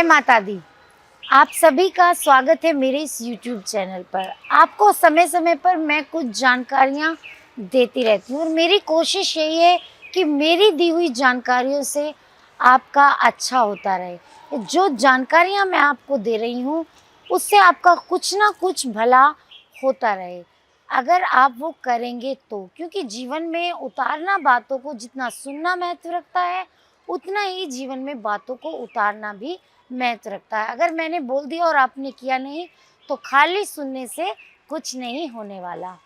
माता दी। आप सभी का स्वागत है मेरे इस यूट्यूब चैनल पर। आपको समय समय पर मैं कुछ जानकारियाँ देती रहती हूँ और मेरी कोशिश यही है कि मेरी दी हुई जानकारियों से आपका अच्छा होता रहे। जो जानकारियाँ मैं आपको दे रही हूँ उससे आपका कुछ ना कुछ भला होता रहे, अगर आप वो करेंगे तो। क्योंकि जीवन में उतारना बातों को जितना सुनना महत्व रखता है, उतना ही जीवन में बातों को उतारना भी महत्व रखता है। अगर मैंने बोल दिया और आपने किया नहीं तो खाली सुनने से कुछ नहीं होने वाला।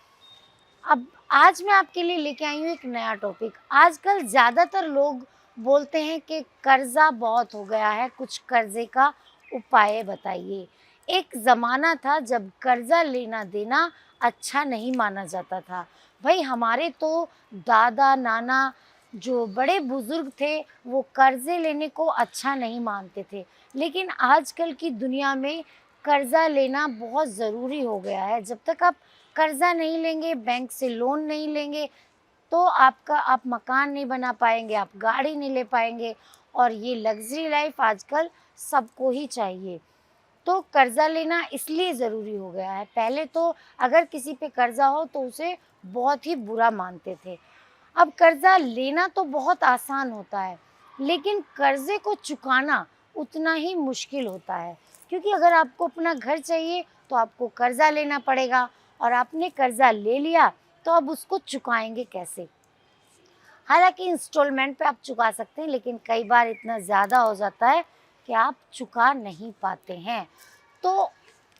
अब आज मैं आपके लिए लेके आई हूँ एक नया टॉपिक। आजकल ज़्यादातर लोग बोलते हैं कि कर्ज़ा बहुत हो गया है, कुछ कर्ज़े का उपाय बताइए। एक ज़माना था जब कर्ज़ा लेना देना अच्छा नहीं माना जाता था। भाई हमारे तो दादा नाना जो बड़े बुज़ुर्ग थे वो कर्ज़े लेने को अच्छा नहीं मानते थे। लेकिन आजकल की दुनिया में कर्ज़ा लेना बहुत ज़रूरी हो गया है। जब तक आप कर्ज़ा नहीं लेंगे, बैंक से लोन नहीं लेंगे, तो आप मकान नहीं बना पाएँगे, आप गाड़ी नहीं ले पाएँगे और ये लग्ज़री लाइफ़ आजकल सबको ही चाहिए। तो कर्ज़ा लेना इसलिए ज़रूरी हो गया है। पहले तो अगर किसी पे कर्ज़ा हो तो उसे बहुत ही बुरा मानते थे। अब कर्ज़ा लेना तो बहुत आसान होता है, लेकिन कर्ज़े को चुकाना उतना ही मुश्किल होता है। क्योंकि अगर आपको अपना घर चाहिए तो आपको कर्ज़ा लेना पड़ेगा और आपने कर्ज़ा ले लिया तो अब उसको चुकाएँगे कैसे? हालाँकि इंस्टॉलमेंट पे आप चुका सकते हैं, लेकिन कई बार इतना ज़्यादा हो जाता है कि आप चुका नहीं पाते हैं। तो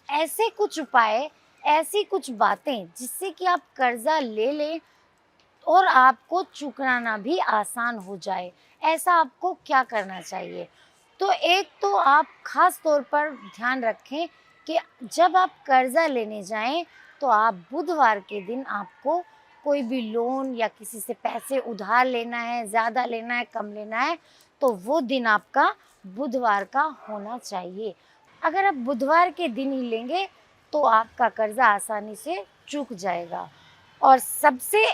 ऐसे कुछ उपाय, ऐसी कुछ बातें जिससे कि आप कर्ज़ा ले लें और आपको चुकाना भी आसान हो जाए, ऐसा आपको क्या करना चाहिए? तो एक तो आप ख़ास तौर पर ध्यान रखें कि जब आप कर्ज़ा लेने जाएँ, तो आप बुधवार के दिन आपको कोई भी लोन या किसी से पैसे उधार लेना है, ज़्यादा लेना है, कम लेना है, तो वो दिन आपका बुधवार का होना चाहिए। अगर आप बुधवार के दिन ही लेंगे, तो आपका कर्ज़ा आसानी से चुक जाएगा। और सबसे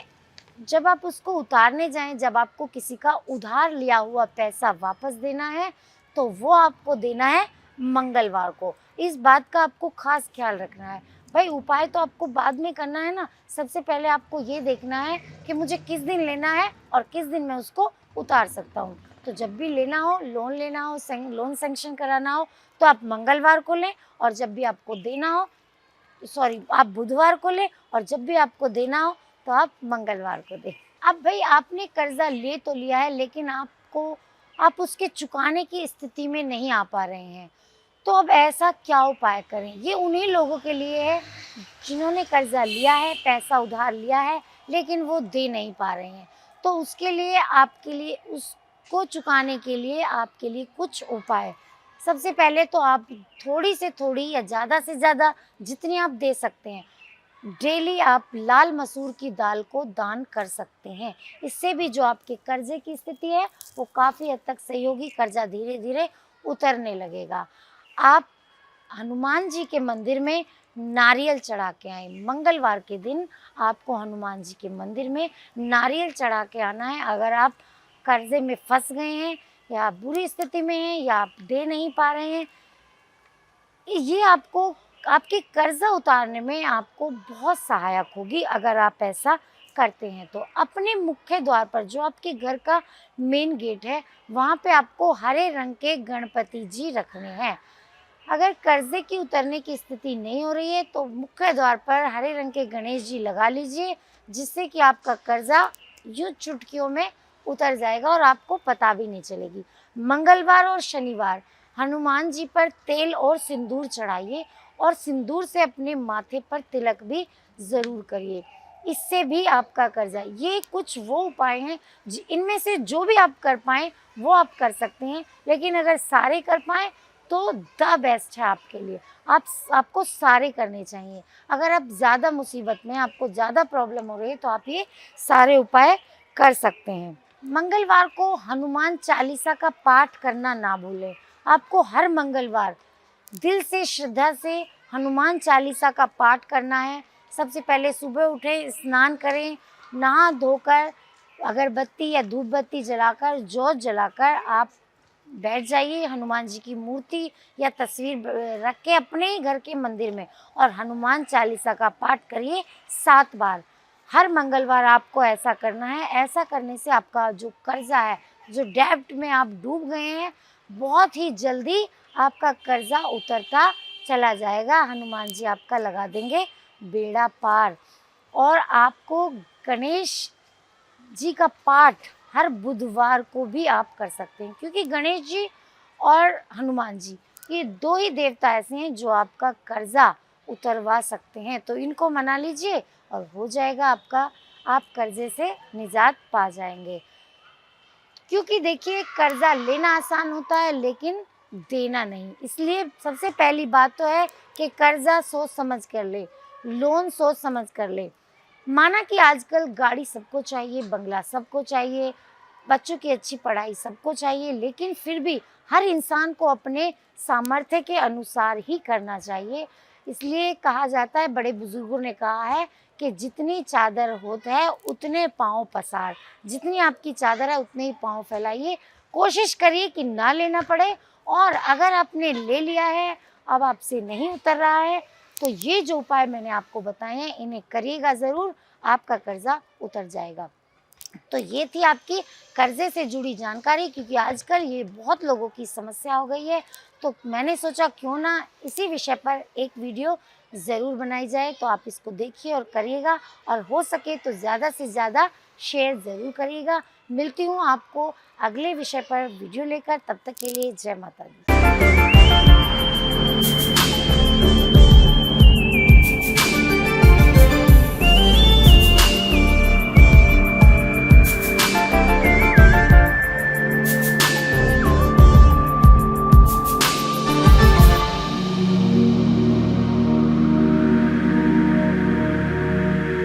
जब आप उसको उतारने जाएँ, जब आपको किसी का उधार लिया हुआ पैसा वापस देना है, तो वो आपको देना है मंगलवार को। इस बात का आपको ख़ास ख़्याल रखना है। भाई उपाय तो आपको बाद में करना है ना, सबसे पहले आपको ये देखना है कि मुझे किस दिन लेना है और किस दिन मैं उसको उतार सकता हूँ। तो जब भी लेना हो, लोन लेना हो, लोन सैंक्शन कराना हो, तो आप मंगलवार को लें और जब भी आपको देना हो, सॉरी, आप बुधवार को लें और जब भी आपको देना हो तो आप मंगलवार को दें। अब भई आपने कर्ज़ा ले तो लिया है, लेकिन आप उसके चुकाने की स्थिति में नहीं आ पा रहे हैं। तो अब ऐसा क्या उपाय करें? ये उन्हीं लोगों के लिए है जिन्होंने कर्ज़ा लिया है, पैसा उधार लिया है, लेकिन वो दे नहीं पा रहे हैं। तो उसके लिए आपके लिए उसको चुकाने के लिए आपके लिए कुछ उपाय। सबसे पहले तो आप थोड़ी से थोड़ी या ज़्यादा से ज़्यादा जितनी आप दे सकते हैं, डेली आप लाल मसूर की दाल को दान कर सकते हैं। इससे भी जो आपके कर्ज़े की स्थिति है वो काफ़ी हद तक सही होगी, कर्ज़ा धीरे-धीरे उतरने लगेगा। आप हनुमान जी के मंदिर में नारियल चढ़ा के आएँ। मंगलवार के दिन आपको हनुमान जी के मंदिर में नारियल चढ़ा के आना है। अगर आप कर्ज़े में फँस गए हैं या बुरी स्थिति में हैं या आप दे नहीं पा रहे हैं, ये आपको आपके कर्ज़ा उतारने में आपको बहुत सहायक होगी अगर आप ऐसा करते हैं तो। अपने मुख्य द्वार पर जो आपके घर का मेन गेट है, वहाँ पे आपको हरे रंग के गणपति जी रखने हैं। अगर कर्ज़े की उतरने की स्थिति नहीं हो रही है तो मुख्य द्वार पर हरे रंग के गणेश जी लगा लीजिए, जिससे कि आपका कर्ज़ा यूँ चुटकियों में उतर जाएगा और आपको पता भी नहीं चलेगी। मंगलवार और शनिवार हनुमान जी पर तेल और सिंदूर चढ़ाइए और सिंदूर से अपने माथे पर तिलक भी ज़रूर करिए। इससे भी आपका कर्ज़ा, ये कुछ वो उपाय हैं इनमें से जो भी आप कर पाएँ वो आप कर सकते हैं, लेकिन अगर सारे कर पाएँ तो द बेस्ट है आपके लिए। आपको सारे करने चाहिए। अगर आप ज़्यादा मुसीबत में, आपको ज़्यादा प्रॉब्लम हो रही है तो आप ये सारे उपाय कर सकते हैं। मंगलवार को हनुमान चालीसा का पाठ करना ना भूलें। आपको हर मंगलवार दिल से, श्रद्धा से हनुमान चालीसा का पाठ करना है। सबसे पहले सुबह उठें, स्नान करें, नहा धोकर अगरबत्ती या धूप बत्ती जलाकर, जोत जलाकर आप बैठ जाइए, हनुमान जी की मूर्ति या तस्वीर रख के अपने ही घर के मंदिर में और हनुमान चालीसा का पाठ करिए 7 बार। हर मंगलवार आपको ऐसा करना है। ऐसा करने से आपका जो कर्जा है, जो डेब्ट में आप डूब गए हैं, बहुत ही जल्दी आपका कर्जा उतरता चला जाएगा। हनुमान जी आपका लगा देंगे बेड़ा पार। और आपको गणेश जी का पाठ हर बुधवार को भी आप कर सकते हैं, क्योंकि गणेश जी और हनुमान जी ये 2 ही देवता ऐसे हैं जो आपका कर्जा उतरवा सकते हैं। तो इनको मना लीजिए और हो जाएगा आपका, आप कर्जे से निजात पा जाएंगे। क्योंकि देखिए, कर्जा लेना आसान होता है लेकिन देना नहीं। इसलिए सबसे पहली बात तो है कि कर्जा सोच समझ कर ले, लोन सोच समझ कर ले। माना कि आजकल गाड़ी सबको चाहिए, बंगला सबको चाहिए, बच्चों की अच्छी पढ़ाई सबको चाहिए, लेकिन फिर भी हर इंसान को अपने सामर्थ्य के अनुसार ही करना चाहिए। इसलिए कहा जाता है, बड़े बुजुर्गों ने कहा है कि जितनी चादर होत है उतने पाँव पसार। जितनी आपकी चादर है उतने ही पाँव फैलाइए। कोशिश करिए कि ना लेना पड़े, और अगर आपने ले लिया है, अब आपसे नहीं उतर रहा है, तो ये जो उपाय मैंने आपको बताए हैं इन्हें करिएगा ज़रूर, आपका कर्जा उतर जाएगा। तो ये थी आपकी कर्जे से जुड़ी जानकारी, क्योंकि आजकल ये बहुत लोगों की समस्या हो गई है। तो मैंने सोचा क्यों ना इसी विषय पर एक वीडियो ज़रूर बनाई जाए। तो आप इसको देखिए और करिएगा, और हो सके तो ज़्यादा से ज़्यादा शेयर ज़रूर करिएगा। मिलती हूँ आपको अगले विषय पर वीडियो लेकर, तब तक के लिए जय माता दी।